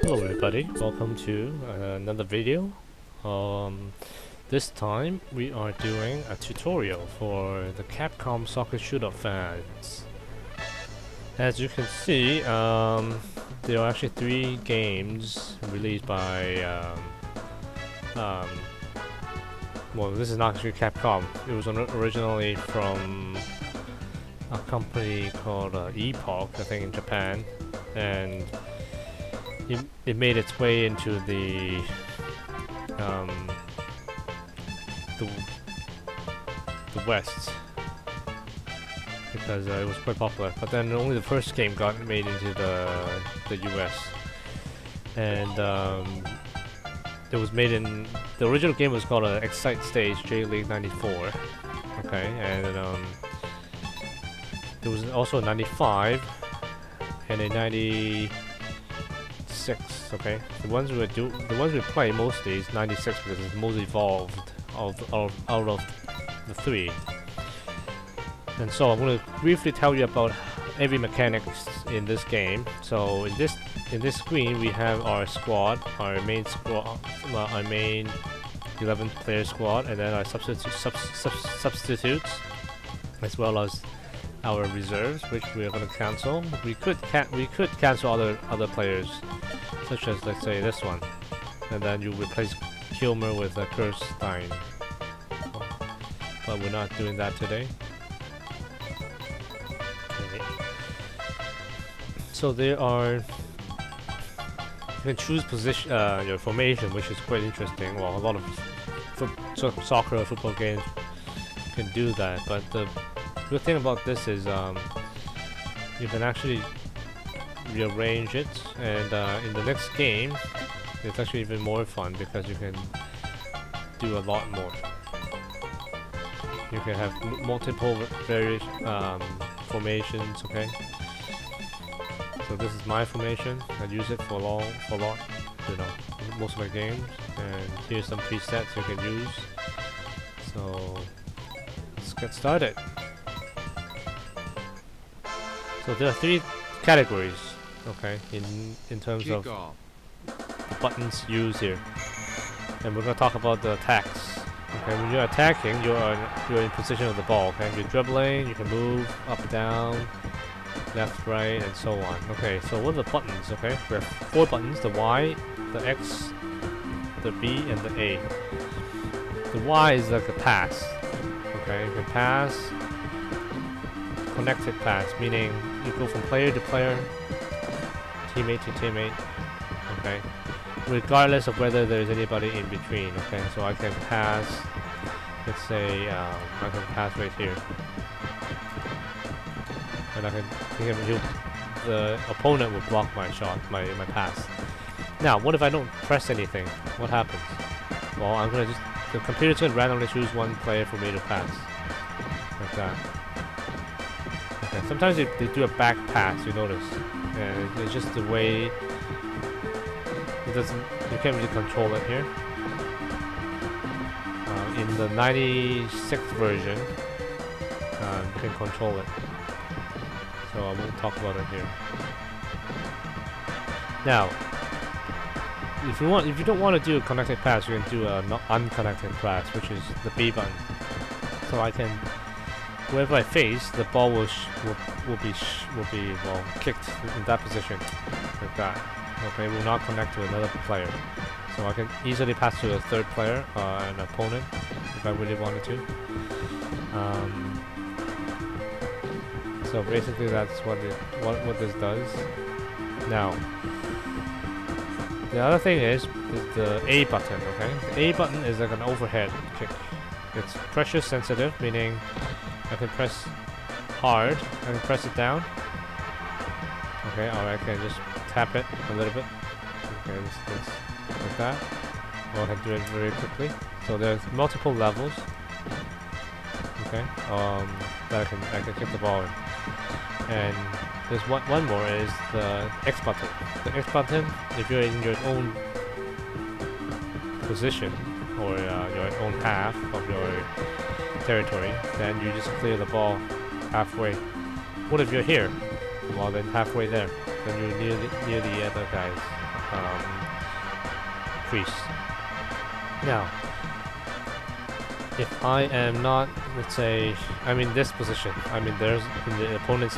Hello everybody, welcome to another video. This time we are doing a tutorial for the Capcom Soccer Shootout fans. As you can see, there are actually 3 games released by well, this is not actually Capcom. It was originally from a company called Epoch, I think in Japan, and it made its way into the West because it was quite popular. But then only the first game got made into the US, and it was made in the original game was called Excite Stage J League '94. Okay, and there was also a '95 and a '96. Okay, the ones we play mostly is '96 because it's the most evolved out of the 3. And so I'm going to briefly tell you about every mechanics in this game. So in this screen we have our squad, our main 11-player squad, and then our substitutes, as well as our reserves, which we are going to cancel. We could cancel other players, such as, let's say, this one, and then you replace Kilmer with a Kirstein. But we're not doing that today. Okay. So there are, you can choose position, your formation, which is quite interesting. Well, a lot of soccer or football games can do that, but the good thing about this is you can actually rearrange it, and in the next game it's actually even more fun because you can do a lot more. You can have multiple various formations. Okay, so this is my formation. I use it for a lot, you know, most of my games, and here's some presets you can use. So let's get started. So there are 3 categories, okay, in terms of the buttons used here, and we're going to talk about the attacks. Okay, when you're attacking, you're in position of the ball. Okay, you're dribbling, you can move up, down, left, right, and so on. Okay, so what are the buttons? Okay, we have 4 buttons: the Y, the X, the B, and the A. The Y is like a pass. Okay, you can pass. Connected pass, meaning you go from player to player, teammate to teammate, okay, regardless of whether there's anybody in between. Okay, so I can pass, let's say, I can pass right here, and the opponent will block my shot, my pass. Now, what if I don't press anything? What happens? Well, the computer's gonna randomly choose one player for me to pass, like that. Okay, sometimes they do a back pass, you notice, and it's just the way it doesn't. You can't really control it here. In the '96 version, you can control it, so I won't talk about it here. Now, if you don't want to do a connected pass, you can do a unconnected pass, which is the B button. So I can. Wherever I face, the ball will be kicked in that position, like that. Okay, will not connect to another player, so I can easily pass to a 3rd player, an opponent, if I really wanted to. So basically, that's what this does. Now, the other thing is the A button. Okay, the A button is like an overhead kick. It's pressure sensitive, meaning I can press hard, I can press it down, okay, or I can just tap it a little bit, okay, this like that, or I can do it very quickly. So there's multiple levels, okay, that I can kick the ball in. And there's one more is the X button. The X button, if you're in your own position, or your own half of your territory, then you just clear the ball halfway. What if you're here? Well, then halfway there, then you're near the other guys. crease. Now, if I am not, let's say, I'm in this position, I'm in there's in the opponent's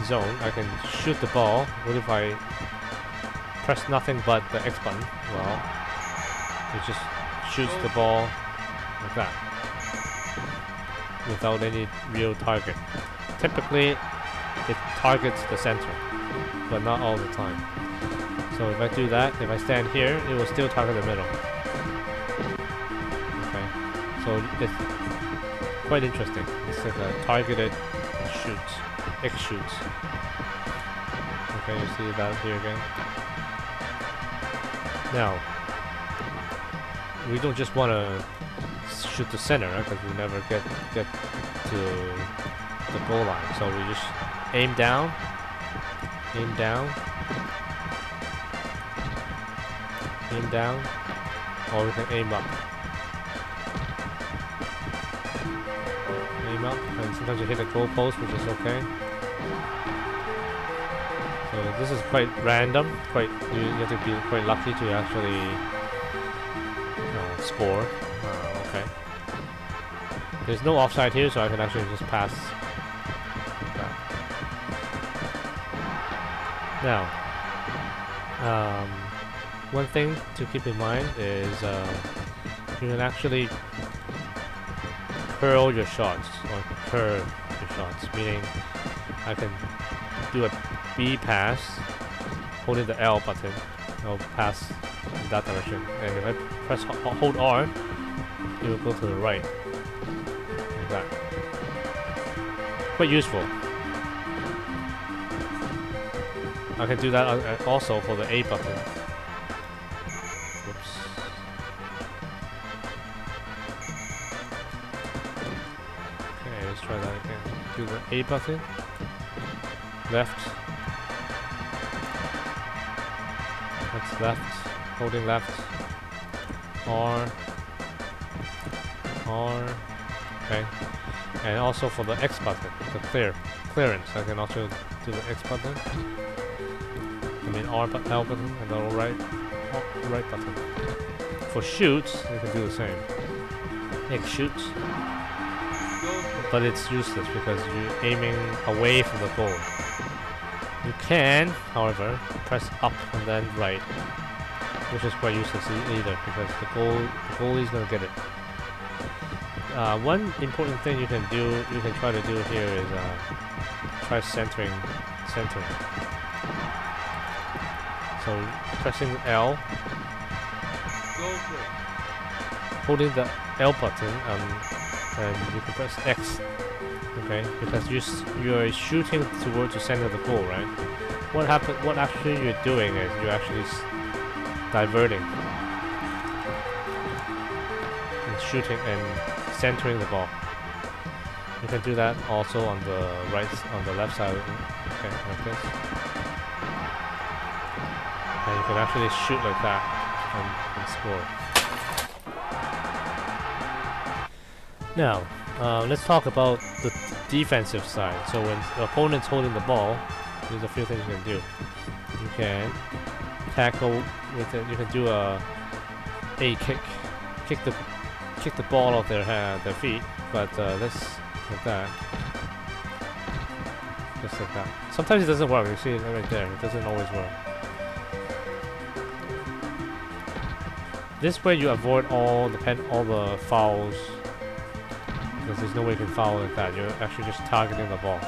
zone, I can shoot the ball. What if I press nothing but the X button? Well, it just shoots the ball like that, without any real target. Typically, it targets the center, but not all the time. So if I do that, if I stand here, it will still target the middle. Okay, so it's quite interesting. It's like a targeted shoot, X shoots. Okay, you see that here again. Now, we don't just want to shoot the center, right? Because we never get to the goal line. So we just aim down, aim down, aim down, or we can aim up. Aim up, and sometimes you hit a goal post, which is okay. So this is quite random. You have to be quite lucky to actually score. Okay. There's no offside here, so I can actually just pass. Now, one thing to keep in mind is you can actually curl your shots or curve your shots, meaning I can do a B pass holding the L button. I'll pass in that direction, and if I press hold R, it will go to the right, like that. Quite useful. I can do that also for the A button. Whoops. Okay, let's try that again. Do the A button. Left. That's left. Holding left. R. Okay. And also for the X button, the clearance, I can also do the X button. I mean L button and the right button. For shoots, you can do the same. X shoots. But it's useless because you're aiming away from the goal. You can, however, press up and then right, which is quite useless either because the goalie is gonna get it. One important thing you can try to do here is try centering. So pressing L, holding the L button, and you can press X. Okay, because you're shooting towards the center of the goal, right? What actually you're doing is you're actually diverting and shooting and centering the ball. You can do that also on the left side. Okay, like this. And you can actually shoot like that and score. Now, let's talk about the defensive side. So when the opponent's holding the ball, there's a few things you can do. You can tackle with it. You can do a kick the ball off their feet. But this like that, just like that. Sometimes it doesn't work. You see it right there. It doesn't always work. This way you avoid all the fouls. Because there's no way you can foul like that. You're actually just targeting the ball.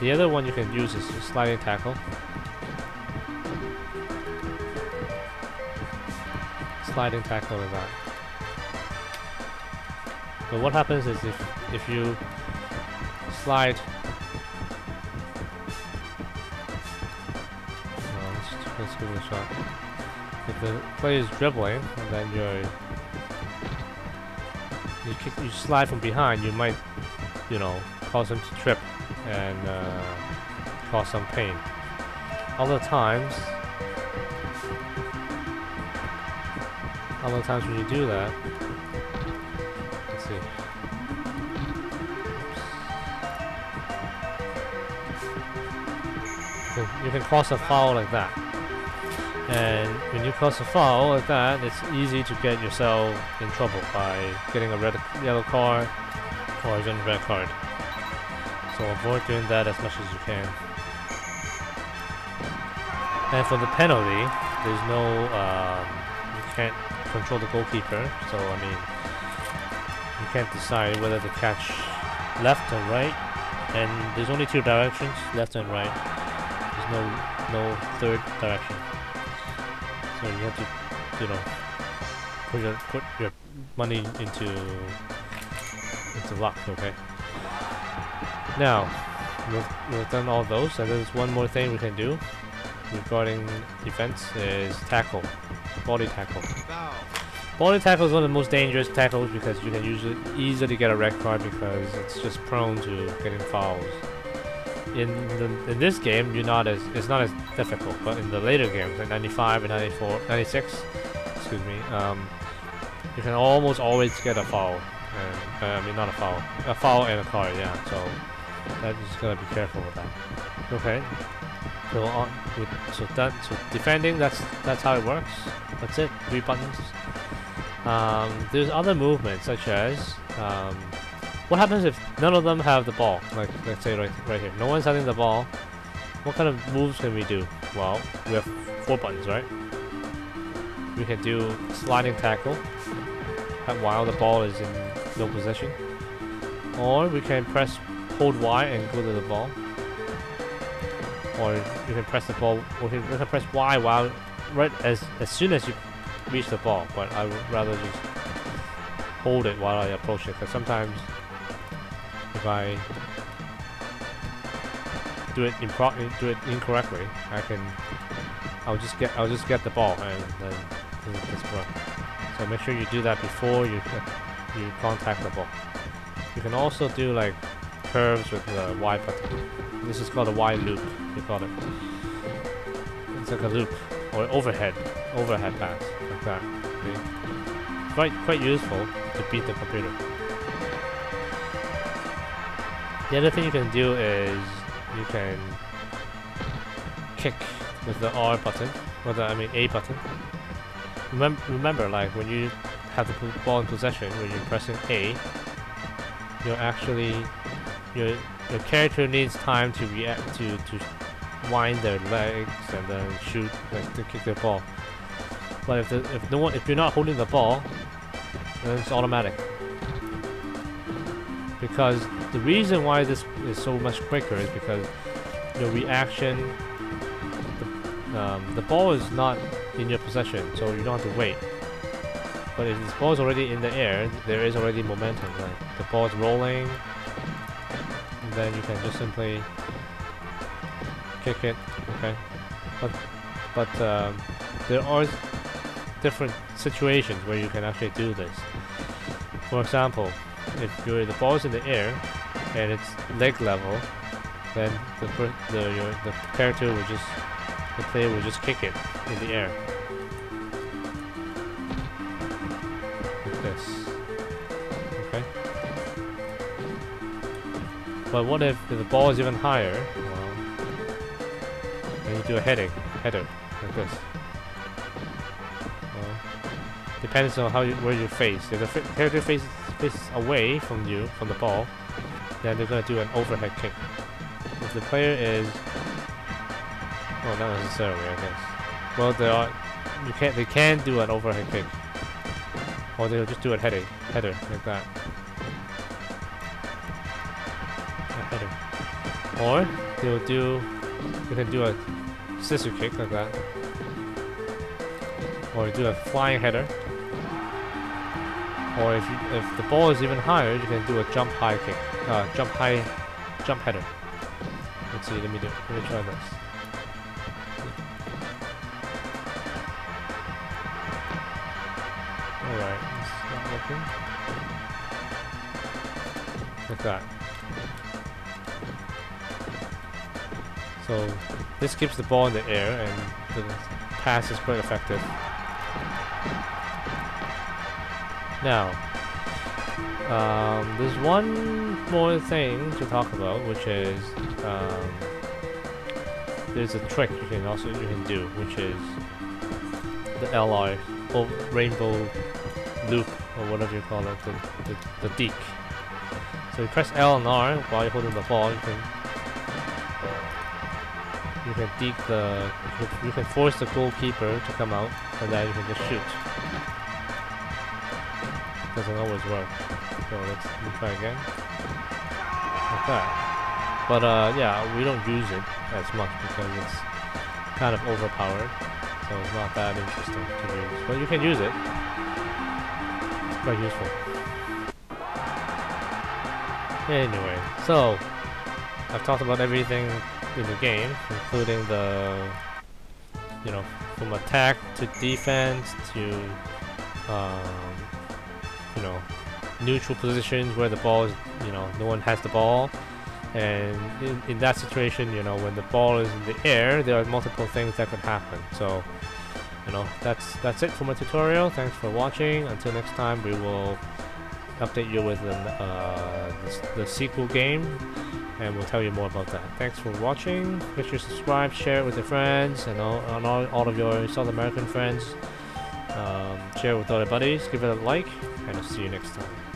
The other one you can use is sliding tackle. Sliding tackle like that. But what happens is if you slide... let's give it a shot. If the player is dribbling, and then you slide from behind, you might, cause him to trip and cause some pain. Other times when you do that, let's see. You can cause a foul like that. And when you cause a foul like that, it's easy to get yourself in trouble by getting a yellow card or even a red card. So avoid doing that as much as you can. And for the penalty, there's no, you can't control the goalkeeper, so I mean, you can't decide whether to catch left or right, and there's only two directions, left and right. There's no third direction. So you have to, you know, put your money into luck, okay? Now, we've done all those, and there's one more thing we can do regarding defense is tackle, body tackle. Body tackle is one of the most dangerous tackles because you can easily get a red card because it's just prone to getting fouls. In this game, it's not as difficult, but in the later games, like 95 and 96, excuse me, you can almost always get a foul. And, I mean, not a foul and a card, yeah. So that just gotta be careful with that. Okay. So defending, that's how it works. That's it. 3 buttons. There's other movements such as what happens if none of them have the ball? Like let's say right here, no one's having the ball. What kind of moves can we do? Well, we have 4 buttons, right? We can do sliding tackle while the ball is in no position, or we can hold Y and go to the ball. Or you can press the ball, or you can press Y while as soon as you reach the ball. But I would rather just hold it while I approach it, because sometimes if I do it incorrectly, I'll just get the ball and then it's work. So make sure you do that before you contact the ball. You can also do like curves with the Y button. This is called a Y loop, you call it. It's like a loop, or overhead pass, like that. Okay? Quite useful to beat the computer. The other thing you can do is you can kick with the R button, or A button. Remember, like when you have the ball in possession, when you're pressing A, you're actually your character needs time to react to wind their legs and then shoot, like to kick the ball. But if you're not holding the ball, then it's automatic. Because the reason why this is so much quicker is because your reaction, the ball is not in your possession, so you don't have to wait. But if the ball is already in the air, there is already momentum. Like the ball is rolling, and then you can just simply kick it. Okay, but there are different situations where you can actually do this. For example, if the ball is in the air and it's leg level, then the player will just kick it in the air. Like this. Okay? But what if the ball is even higher? Well, then you do a header like this. Well, depends on where you face. If the character faces away from the ball, then they're gonna do an overhead kick. If the player is, well, not necessarily, I guess. Well, they can do an overhead kick, or they'll just do a header like that. A header. Or you can do a scissor kick like that, or do a flying header. Or if the ball is even higher, you can do a jump header. Let's see. Let me try this. Alright, it's not working. Like that. So this keeps the ball in the air, and the pass is quite effective. Now, there's one more thing to talk about, which is there's a trick you can do, which is LR, or rainbow loop, or whatever you call it, the deke. So you press L and R while you're holding the ball. You can deke the. You can force the goalkeeper to come out, and then you can just shoot. Doesn't always work. So let's try again. Like that. But yeah, we don't use it as much because it's kind of overpowered, so it's not that interesting to use. But you can use it. It's quite useful. Anyway, so I've talked about everything in the game, including the, you know, from attack to defense to, you know, neutral positions where the ball is, you know, no one has the ball. And in that situation, you know, when the ball is in the air, there are multiple things that could happen. So, you know, that's it for my tutorial. Thanks for watching. Until next time, we will update you with the sequel game, and we'll tell you more about that. Thanks for watching. Make sure to subscribe, share it with your friends, and all of your South American friends. Share it with other buddies. Give it a like, and I'll see you next time.